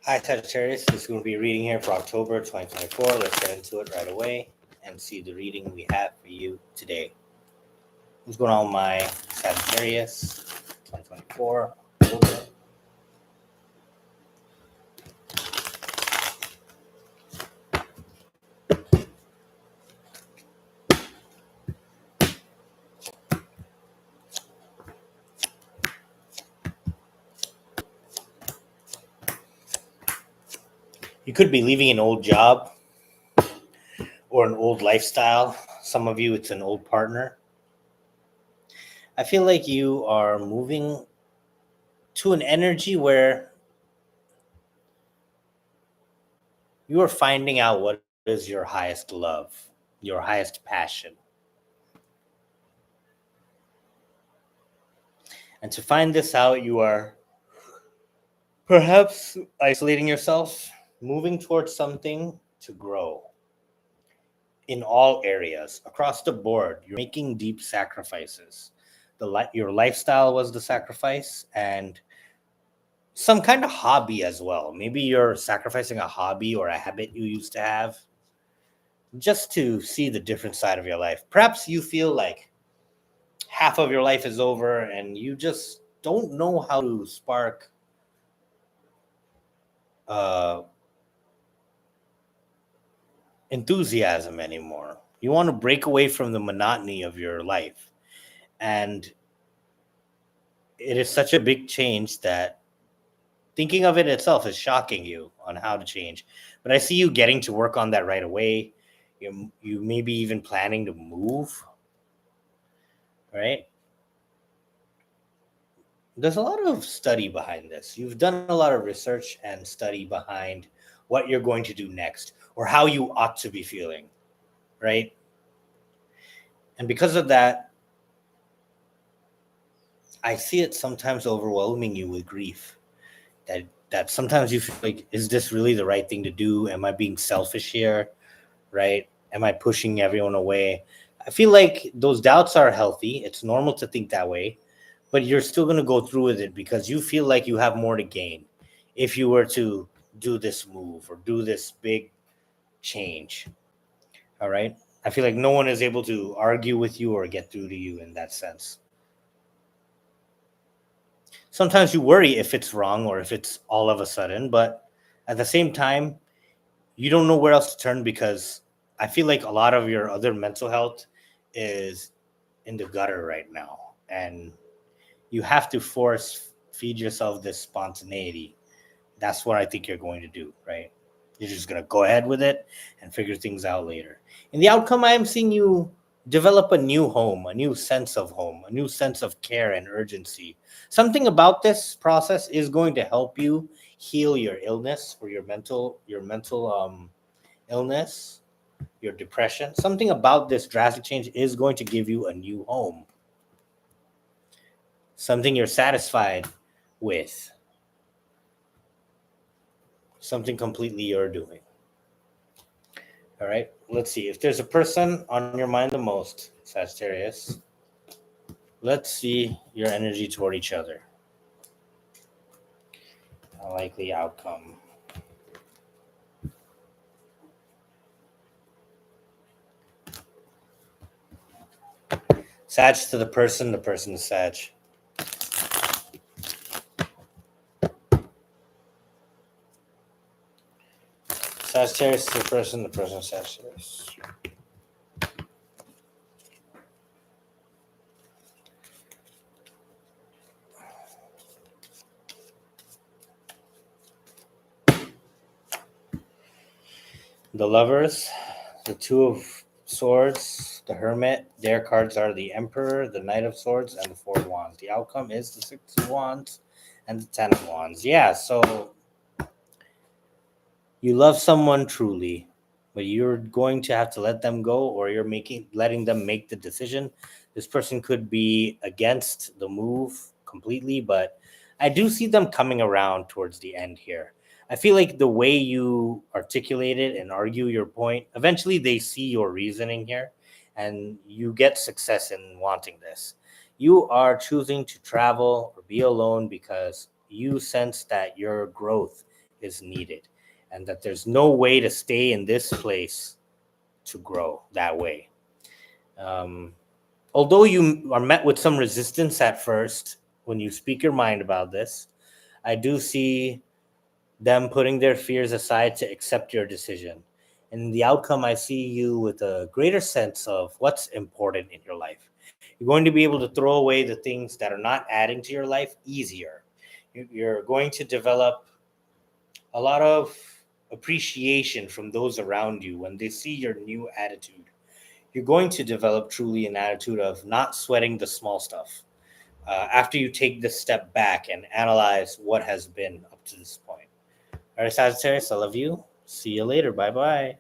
Hi, Sagittarius. This is going to be a reading here for October 2024. Let's get into it right away and see the reading we have for you today. What's going on, my Sagittarius 2024? You could be leaving an old job or an old lifestyle. Some of you, it's an old partner. I feel like you are moving to an energy where you are finding out what is your highest love, your highest passion. And to find this out, you are perhaps isolating yourself, moving towards something to grow in all areas across the board. You're making deep sacrifices. Your lifestyle was the sacrifice, and some kind of hobby as well. Maybe you're sacrificing a hobby or a habit you used to have just to see the different side of your life. Perhaps you feel like half of your life is over and you just don't know how to spark enthusiasm anymore. You want to break away from the monotony of your life. And it is such a big change that thinking of it itself is shocking you on how to change. But I see you getting to work on that right away. You may be even planning to move, right? There's a lot of study behind this. You've done a lot of research and study behind what you're going to do next or how you ought to be feeling, right? And because of that, I see it sometimes overwhelming you with grief. That sometimes you feel like, is this really the right thing to do? Am I being selfish here? Right? Am I pushing everyone away? I feel like those doubts are healthy. It's normal to think that way, but you're still going to go through with it because you feel like you have more to gain if you were to do this move or do this big change. All right? I feel like no one is able to argue with you or get through to you in that sense. Sometimes you worry if it's wrong or if it's all of a sudden, but at the same time, you don't know where else to turn because I feel like a lot of your other mental health is in the gutter right now. And you have to force feed yourself this spontaneity. That's what I think you're going to do, right? You're just going to go ahead with it and figure things out later. In the outcome, I am seeing you develop a new home, a new sense of home, a new sense of care and urgency. Something about this process is going to help you heal your illness or your mental illness, your depression. Something about this drastic change is going to give you a new home, something you're satisfied with, something completely you're doing. All right, let's see. If there's a person on your mind the most, Sagittarius, let's see your energy toward each other. A likely outcome. Sag to the person is Sag. Sagittarius to the person is Sagittarius. The Lovers, the Two of Swords, the Hermit. Their cards are the Emperor, the Knight of Swords, and the Four of Wands. The outcome is the Six of Wands and the Ten of Wands. Yeah, so you love someone truly, but you're going to have to let them go, or you're letting them make the decision. This person could be against the move completely, but I do see them coming around towards the end here. I feel like the way you articulate it and argue your point, eventually they see your reasoning here and you get success in wanting this. You are choosing to travel or be alone because you sense that your growth is needed, and that there's no way to stay in this place to grow that way. Although you are met with some resistance at first when you speak your mind about this, I do see them putting their fears aside to accept your decision. In the outcome, I see you with a greater sense of what's important in your life. You're going to be able to throw away the things that are not adding to your life easier. You're going to develop a lot of appreciation from those around you when they see your new attitude. You're going to develop truly an attitude of not sweating the small stuff after you take this step back and analyze what has been up to this point. All right, Sagittarius, I love you. See you later. Bye bye.